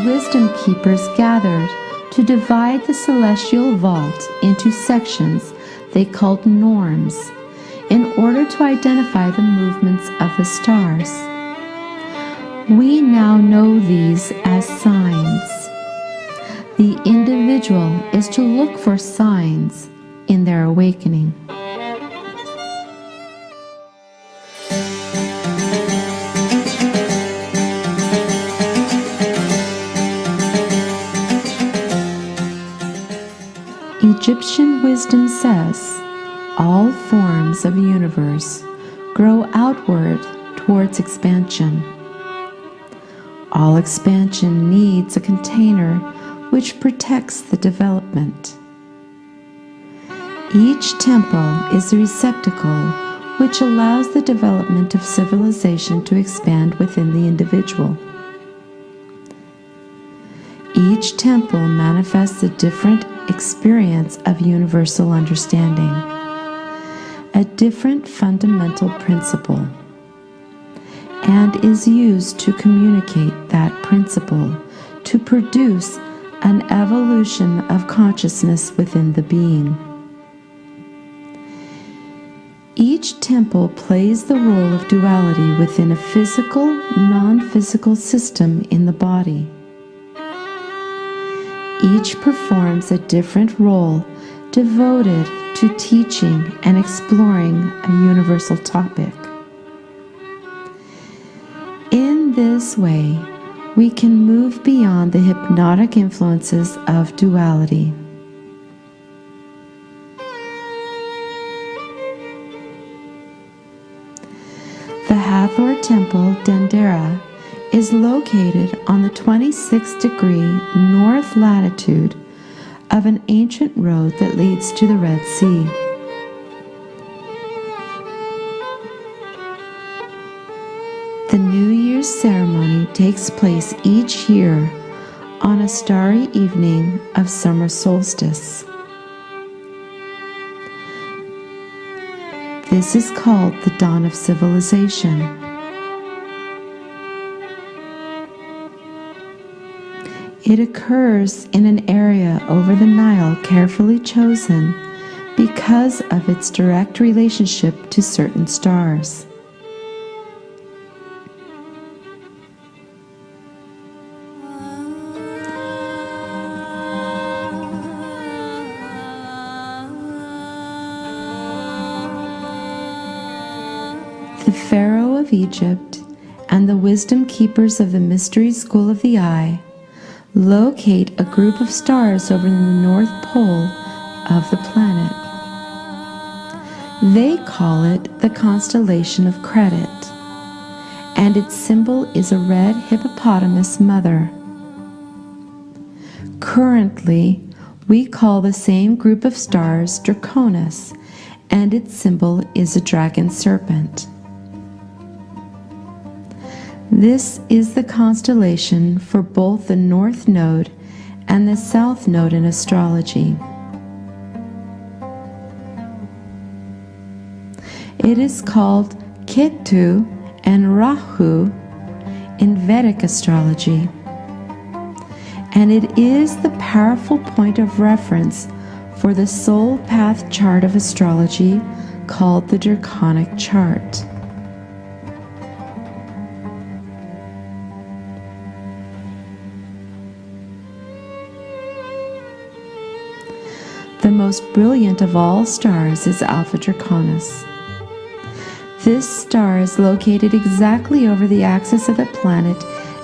wisdom keepers gathered to divide the celestial vault into sections they called norms in order to identify the movements of the stars. We now know these as signs. The individual is to look for signs in their awakening. Egyptian wisdom says, all forms of universe grow outward towards expansion. All expansion needs a container which protects the development. Each temple is a receptacle which allows the development of civilization to expand within the individual. Each temple manifests a different experience of universal understanding, a different fundamental principle, and is used to communicate that principle to produce an evolution of consciousness within the being. Each temple plays the role of duality within a physical, non-physical system in the body. Each performs a different role devoted to teaching and exploring a universal topic. In this way, we can move beyond the hypnotic influences of duality. The Hathor temple, Dendera, is located on the 26th degree north latitude of an ancient road that leads to the Red Sea. The New Year's ceremony takes place each year on a starry evening of summer solstice. This is called the dawn of civilization. It occurs in an area over the Nile carefully chosen because of its direct relationship to certain stars. The Pharaoh of Egypt and the wisdom keepers of the mystery school of the eye locate a group of stars over the North Pole of the planet. They call it the constellation of credit, and its symbol is a red hippopotamus mother. Currently, we call the same group of stars Draconis, and its symbol is a dragon serpent. This is the constellation for both the North Node and the South Node in astrology. It is called Ketu and Rahu in Vedic astrology, and it is the powerful point of reference for the soul path chart of astrology called the Draconic chart. The most brilliant of all stars is Alpha Draconis. This star is located exactly over the axis of the planet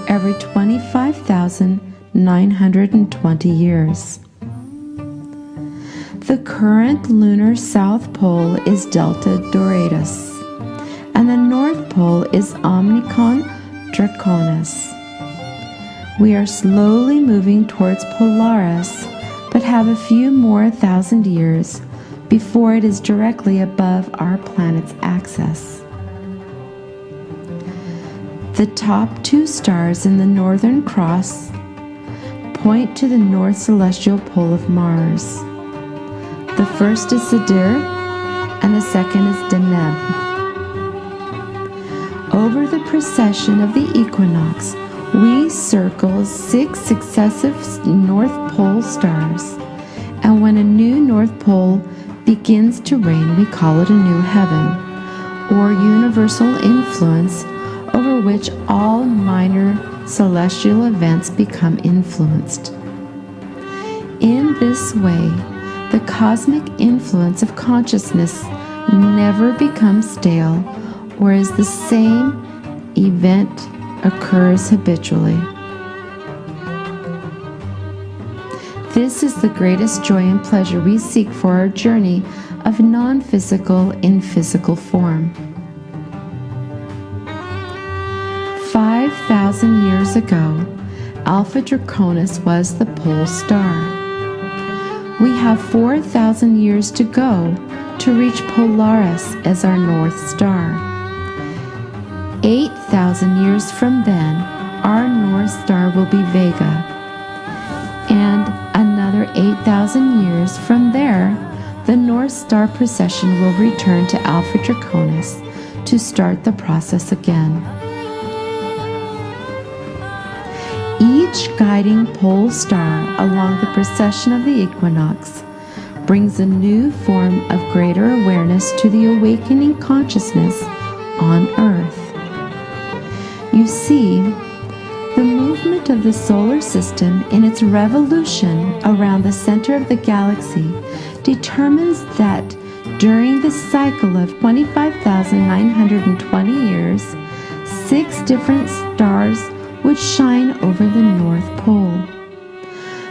every 25,920 years. The current lunar south pole is Delta Doradus, and the north pole is Omicron Draconis. We are slowly moving towards Polaris, but have a few more thousand years before it is directly above our planet's axis. The top two stars in the Northern Cross point to the north celestial pole of Mars. The first is Sadir, and the second is Deneb. Over the precession of the equinox, We circle 6 successive North Pole stars, and when a new North Pole begins to reign, we call it a new heaven, or universal influence over which all minor celestial events become influenced. In this way, the cosmic influence of consciousness never becomes stale or as the same event occurs habitually. This is the greatest joy and pleasure we seek for our journey of non-physical in physical form. 5,000 years ago, Alpha Draconis was the pole star. We have 4,000 years to go to reach Polaris as our North Star. 8,000 years from then, our North Star will be Vega. And another 8,000 years from there, the North Star precession will return to Alpha Draconis to start the process again. Each guiding pole star along the precession of the equinox brings a new form of greater awareness to the awakening consciousness on Earth. You see, the movement of the solar system in its revolution around the center of the galaxy determines that during the cycle of 25,920 years, 6 different stars would shine over the North Pole.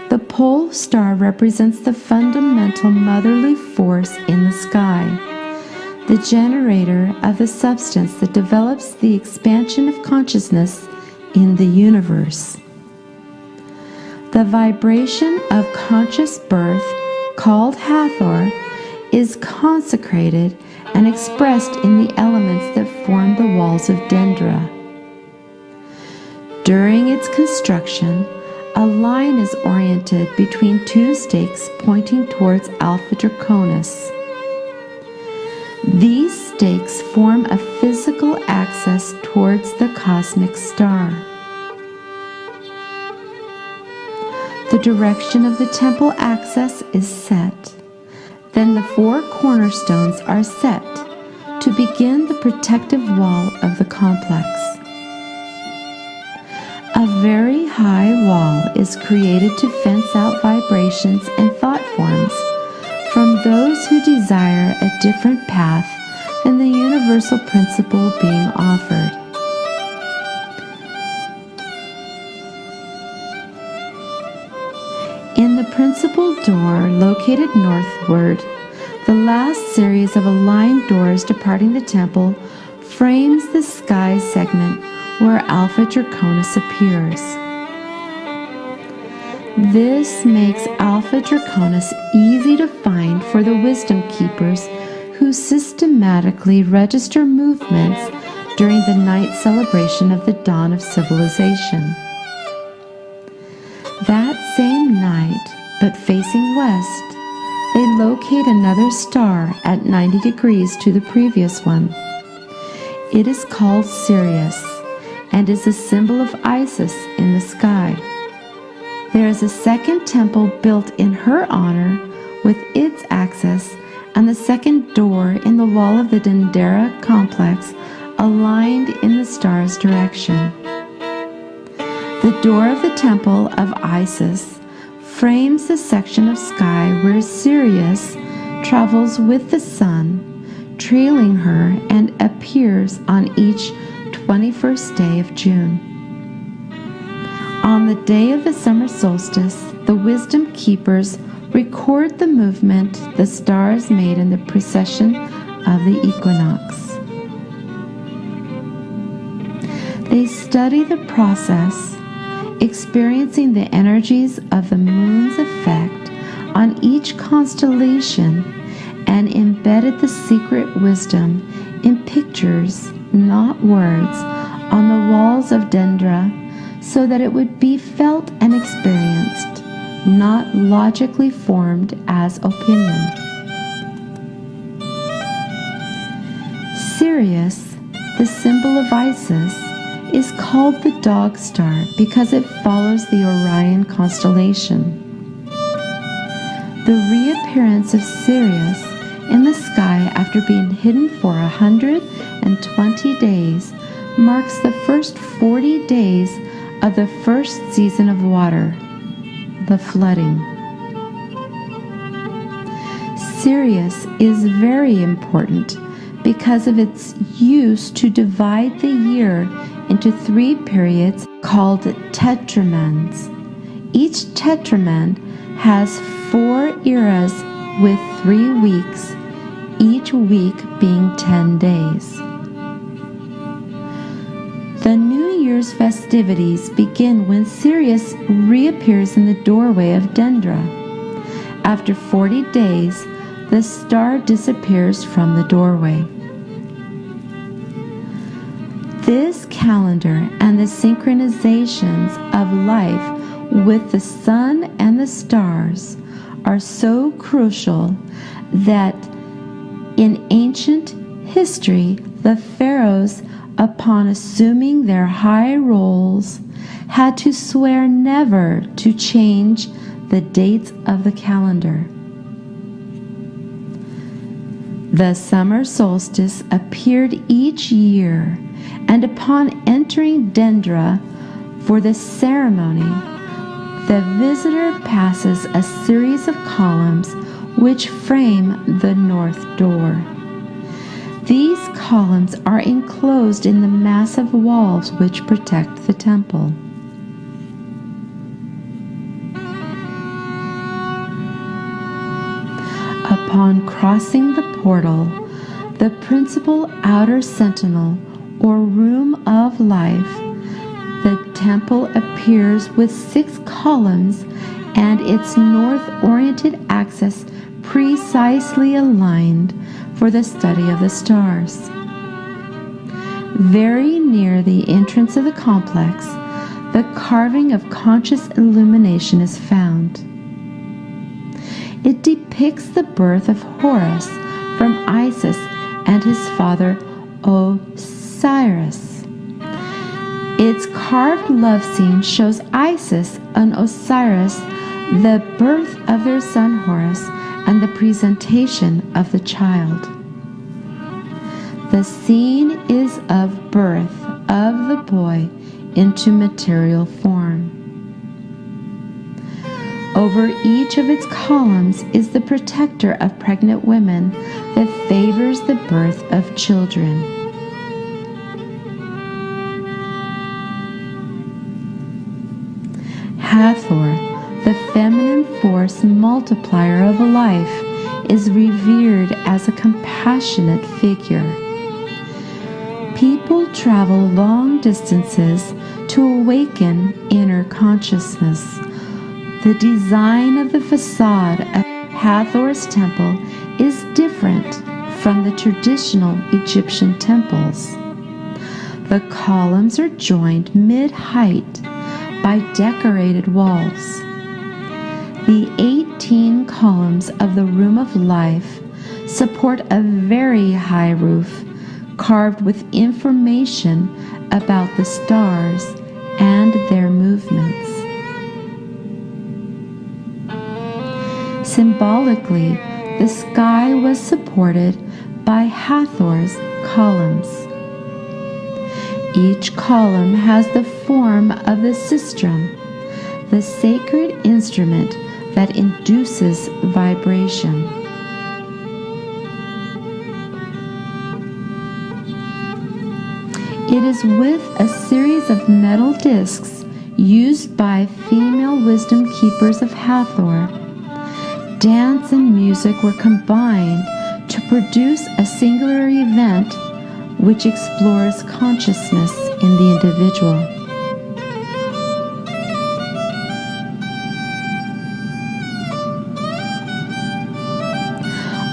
The pole star represents the fundamental motherly force in the sky, the generator of the substance that develops the expansion of consciousness in the universe. The vibration of conscious birth, called Hathor, is consecrated and expressed in the elements that form the walls of Dendera. During its construction, a line is oriented between 2 stakes pointing towards Alpha Draconis. These stakes form a physical axis towards the cosmic star. The direction of the temple axis is set. Then the 4 cornerstones are set to begin the protective wall of the complex. A very high wall is created to fence out vibrations and thought forms from those who desire a different path than the universal principle being offered. In the principal door located northward, the last series of aligned doors departing the temple frames the sky segment where Alpha Draconis appears. This makes Alpha Draconis easy to find for the wisdom keepers who systematically register movements during the night celebration of the dawn of civilization. That same night, but facing west, they locate another star at 90 degrees to the previous one. It is called Sirius and is a symbol of Isis in the sky. There is a second temple built in her honor with its axis and the second door in the wall of the Dendera complex aligned in the star's direction. The door of the temple of Isis frames the section of sky where Sirius travels with the sun, trailing her, and appears on each 21st day of June. On the day of the summer solstice, the wisdom keepers record the movement the stars made in the precession of the equinox. They study the process, experiencing the energies of the moon's effect on each constellation, and embedded the secret wisdom in pictures, not words, on the walls of Dendera, so that it would be felt and experienced, not logically formed as opinion. Sirius, the symbol of Isis, is called the dog star because it follows the Orion constellation. The reappearance of Sirius in the sky after being hidden for 120 days marks the first 40 days of the first season of water, the flooding. Sirius is very important because of its use to divide the year into 3 periods called tetramens. Each tetramen has 4 eras with 3 weeks, each week being 10 days. The New Year's festivities begin when Sirius reappears in the doorway of Dendera. After 40 days, the star disappears from the doorway. This calendar and the synchronizations of life with the sun and the stars are so crucial that in ancient history, the pharaohs, upon assuming their high roles, had to swear never to change the dates of the calendar. The summer solstice appeared each year, and upon entering Dendera for the ceremony, the visitor passes a series of columns which frame the north door. These columns are enclosed in the massive walls which protect the temple. Upon crossing the portal, the principal outer sentinel or room of life, the temple appears with 6 columns and its north-oriented axis precisely aligned for the study of the stars. Very near the entrance of the complex, the carving of conscious illumination is found. It depicts the birth of Horus from Isis and his father Osiris. Its carved love scene shows Isis and Osiris, the birth of their son Horus, and the presentation of the child. The scene is of birth of the boy into material form. Over each of its columns is the protector of pregnant women that favors the birth of children. Hathor, the feminine force multiplier of life, is revered as a compassionate figure. People travel long distances to awaken inner consciousness. The design of the facade of Hathor's temple is different from the traditional Egyptian temples. The columns are joined mid-height by decorated walls. The 18 columns of the Room of Life support a very high roof carved with information about the stars and their movements. Symbolically, the sky was supported by Hathor's columns. Each column has the form of the sistrum, the sacred instrument that induces vibration. It is with a series of metal discs used by female wisdom keepers of Hathor. Dance and music were combined to produce a singular event which explores consciousness in the individual.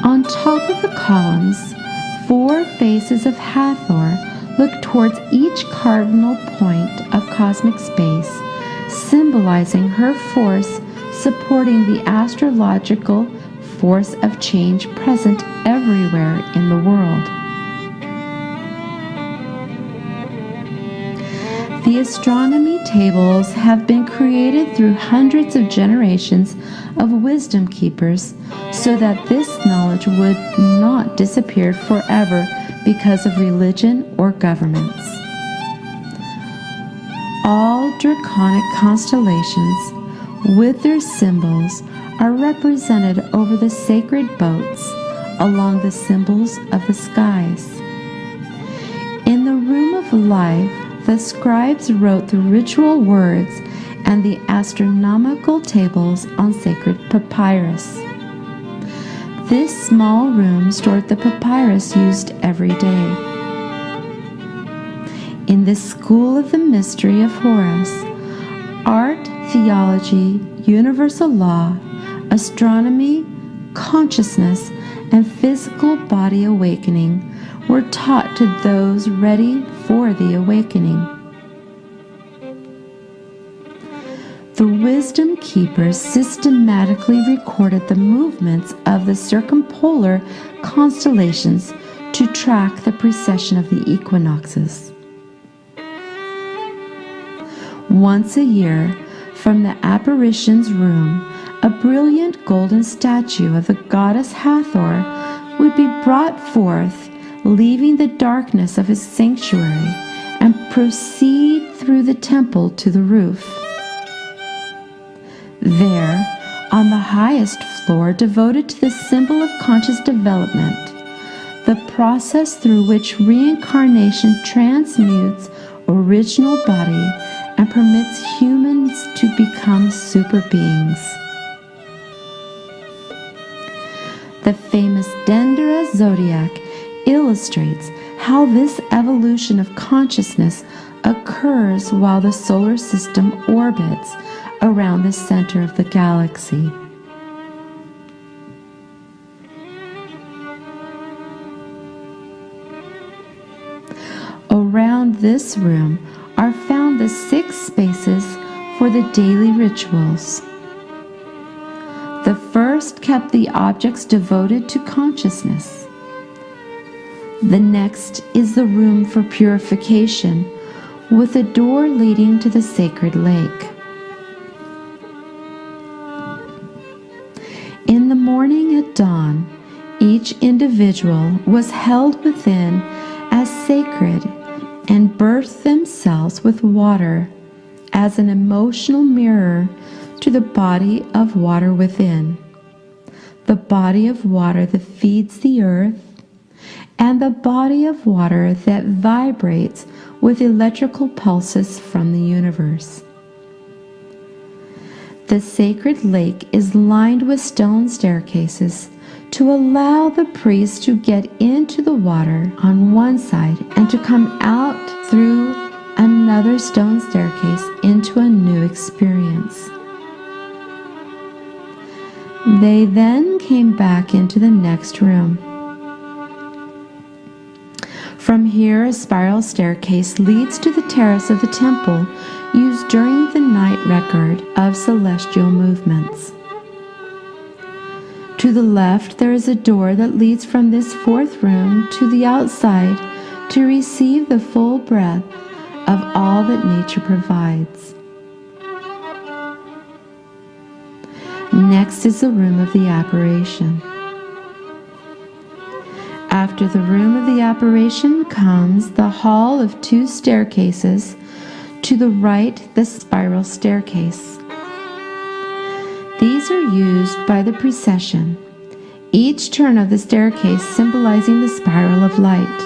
On top of the columns, 4 faces of Hathor look towards each cardinal point of cosmic space, symbolizing her force supporting the astrological force of change present everywhere in the world. The astronomy tables have been created through hundreds of generations of wisdom keepers so that this knowledge would not disappear forever because of religion or governments. All draconic constellations, with their symbols, are represented over the sacred boats along the symbols of the skies. In the room of life, the scribes wrote the ritual words and the astronomical tables on sacred papyrus. This small room stored the papyrus used every day. In the school of the mystery of Horus, art, theology, universal law, astronomy, consciousness, and physical body awakening were taught to those ready for the awakening. The wisdom keepers systematically recorded the movements of the circumpolar constellations to track the precession of the equinoxes. Once a year, from the apparition's room, a brilliant golden statue of the goddess Hathor would be brought forth, leaving the darkness of his sanctuary, and proceed through the temple to the roof. There, on the highest floor devoted to the symbol of conscious development, the process through which reincarnation transmutes original body and permits humans to become super beings. The famous Dendera zodiac illustrates how this evolution of consciousness occurs while the solar system orbits around the center of the galaxy. Around this room are found the 6 spaces for the daily rituals. The first kept the objects devoted to consciousness. The next is the room for purification, with a door leading to the sacred lake. In the morning at dawn, each individual was held within as sacred and birthed themselves with water as an emotional mirror to the body of water within, the body of water that feeds the earth, and the body of water that vibrates with electrical pulses from the universe. The sacred lake is lined with stone staircases to allow the priest to get into the water on one side and to come out through another stone staircase into a new experience. They then came back into the next room. From here, a spiral staircase leads to the terrace of the temple used during the night record of celestial movements. To the left, there is a door that leads from this 4th room to the outside to receive the full breath of all that nature provides. Next is the room of the apparition. After the room of the apparition comes the hall of 2 staircases. To the right, the spiral staircase. These are used by the precession, each turn of the staircase symbolizing the spiral of light.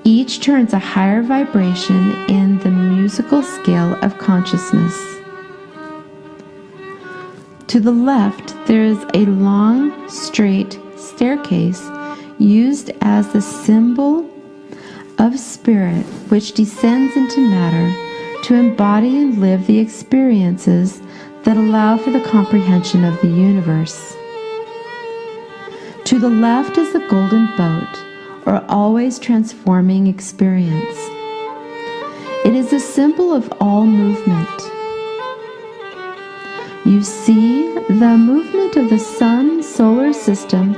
Each turns a higher vibration in the musical scale of consciousness. To the left, there is a long, straight staircase used as the symbol of spirit, which descends into matter to embody and live the experiences that allow for the comprehension of the universe. To the left is the golden boat, or always transforming experience. It is a symbol of all movement. You see the movement of the sun, solar system,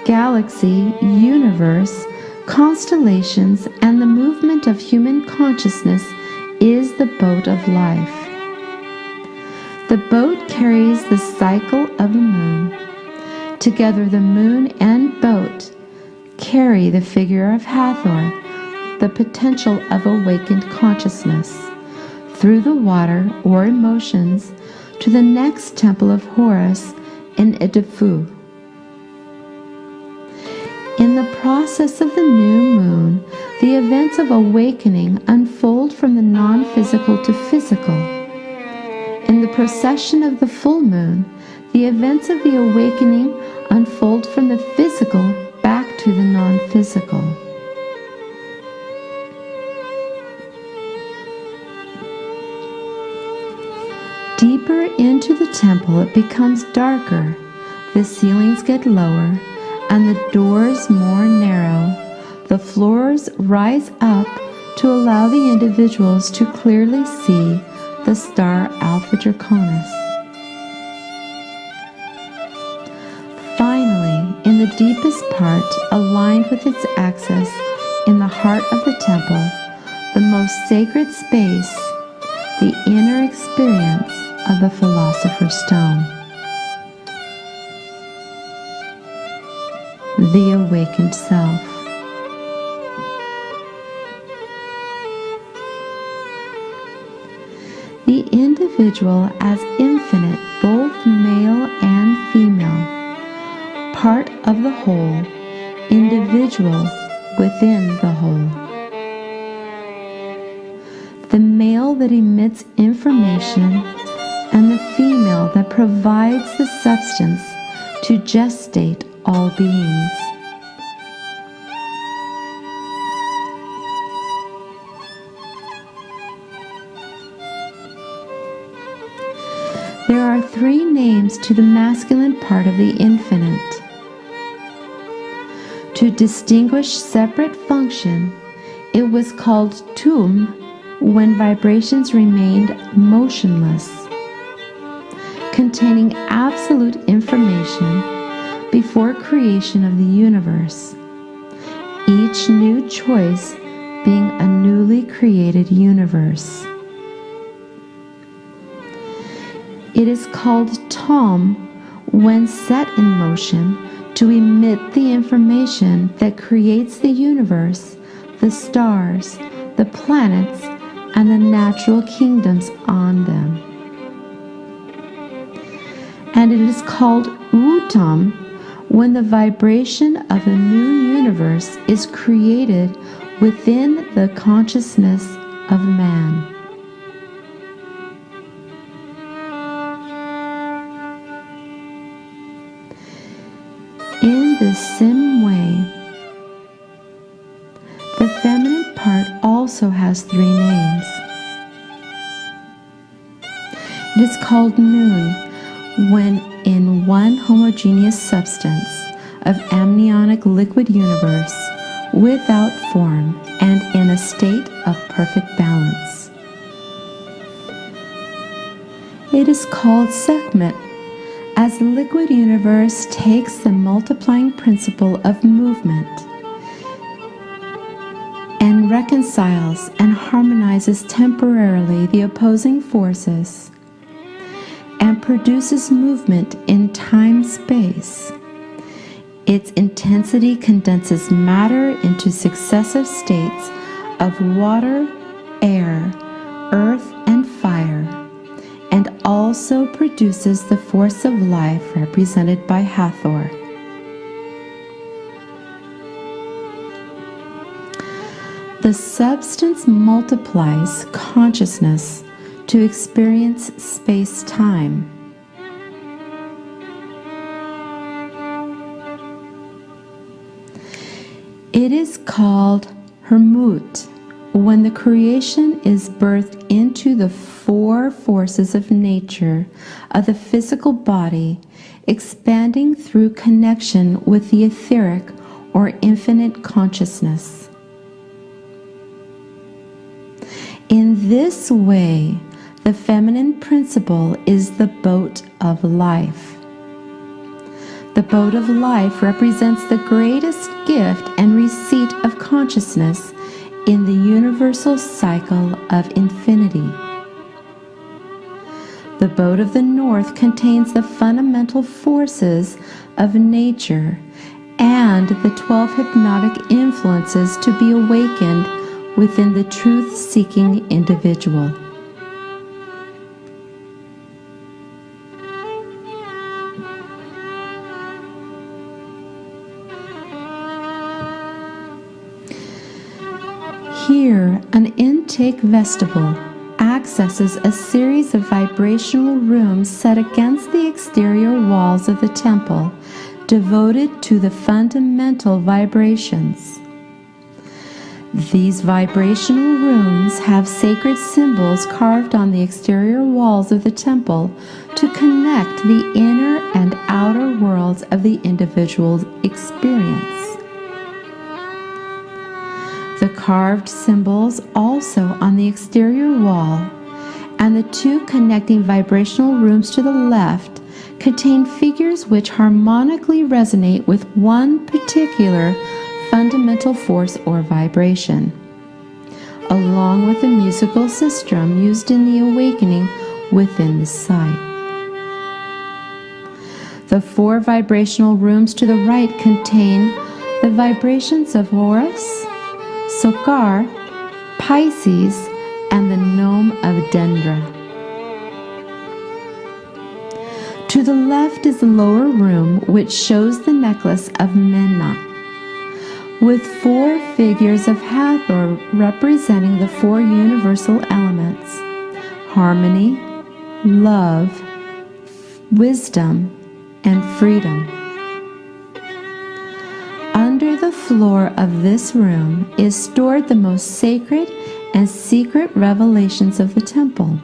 galaxy, universe, constellations, and the movement of human consciousness is the boat of life. The boat carries the cycle of the moon. Together, the moon and boat carry the figure of Hathor, the potential of awakened consciousness, through the water or emotions to the next temple of Horus in Edifu. In the process of the new moon, the events of awakening unfold from the non-physical to physical. In the procession of the full moon, the events of the awakening unfold from the physical back to the non-physical. Deeper into the temple, it becomes darker, the ceilings get lower, and the doors more narrow. The floors rise up to allow the individuals to clearly see the star Alpha Draconis. Finally, in the deepest part, aligned with its axis, in the heart of the temple, the most sacred space, the inner experience of the Philosopher's Stone. The awakened self. The individual as infinite, both male and female, part of the whole, individual within the whole. The male that emits information and the female that provides the substance to gestate all beings. There are three names to the masculine part of the infinite. To distinguish separate function, it was called Tum when vibrations remained motionless, containing absolute information before creation of the universe, each new choice being a newly created universe. It is called Tom when set in motion to emit the information that creates the universe, the stars, the planets, and the natural kingdoms on them. And it is called Utam when the vibration of a new universe is created within the consciousness of man. In the same way, the feminine part also has three names. It is called Noon when in one homogeneous substance of amniotic liquid universe without form and in a state of perfect balance. It is called Sekhmet as liquid universe takes the multiplying principle of movement and reconciles and harmonizes temporarily the opposing forces and produces movement in time-space. Its intensity condenses matter into successive states of water, air, earth, and fire, and also produces the force of life represented by Hathor. The substance multiplies consciousness to experience space-time. It is called Hermut when the creation is birthed into the four forces of nature of the physical body, expanding through connection with the etheric or infinite consciousness. In this way, the feminine principle is the boat of life. The boat of life represents the greatest gift and receipt of consciousness in the universal cycle of infinity. The boat of the north contains the fundamental forces of nature and the 12 hypnotic influences to be awakened within the truth-seeking individual. Here, an intake vestibule accesses a series of vibrational rooms set against the exterior walls of the temple, devoted to the fundamental vibrations. These vibrational rooms have sacred symbols carved on the exterior walls of the temple to connect the inner and outer worlds of the individual's experience. The carved symbols also on the exterior wall and the two connecting vibrational rooms to the left contain figures which harmonically resonate with one particular fundamental force or vibration, along with the musical system used in the awakening within the site. The four vibrational rooms to the right contain the vibrations of Horus, Sokar, Pisces, and the gnome of Dendera. To the left is the lower room, which shows the necklace of Menna, with four figures of Hathor representing the four universal elements: harmony, love, wisdom, and freedom. Under the floor of this room is stored the most sacred and secret revelations of the temple.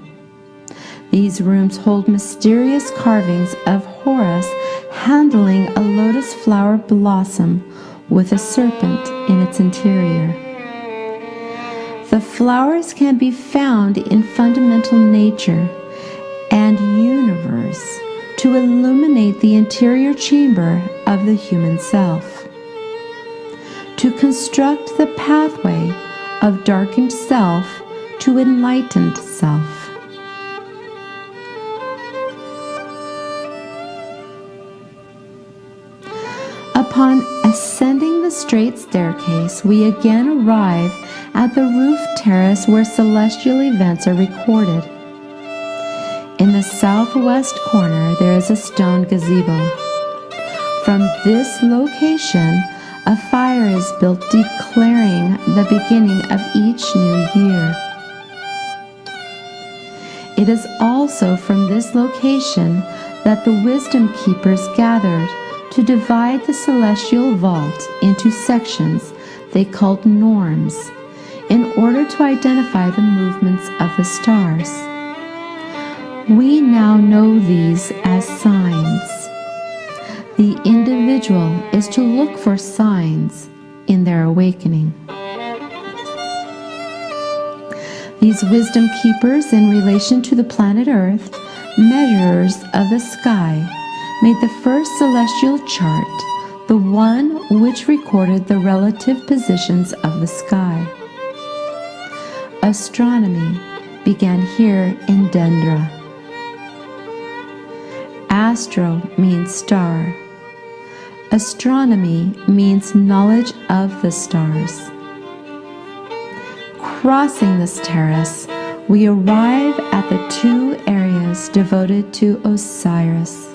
These rooms hold mysterious carvings of Horus handling a lotus flower blossom with a serpent in its interior. The flowers can be found in fundamental nature and universe to illuminate the interior chamber of the human self, to construct the pathway of darkened self to enlightened self. Upon ascending the straight staircase, we again arrive at the roof terrace where celestial events are recorded. In the southwest corner, there is a stone gazebo. From this location, a fire is built declaring the beginning of each new year. It is also from this location that the wisdom keepers gathered to divide the celestial vault into sections they called norms in order to identify the movements of the stars. We now know these as signs. The individual is to look for signs in their awakening. These wisdom keepers, in relation to the planet Earth, measurers of the sky, made the first celestial chart, the one which recorded the relative positions of the sky. Astronomy began here in Dendera. Astro means star. Astronomy means knowledge of the stars. Crossing this terrace, we arrive at the two areas devoted to Osiris.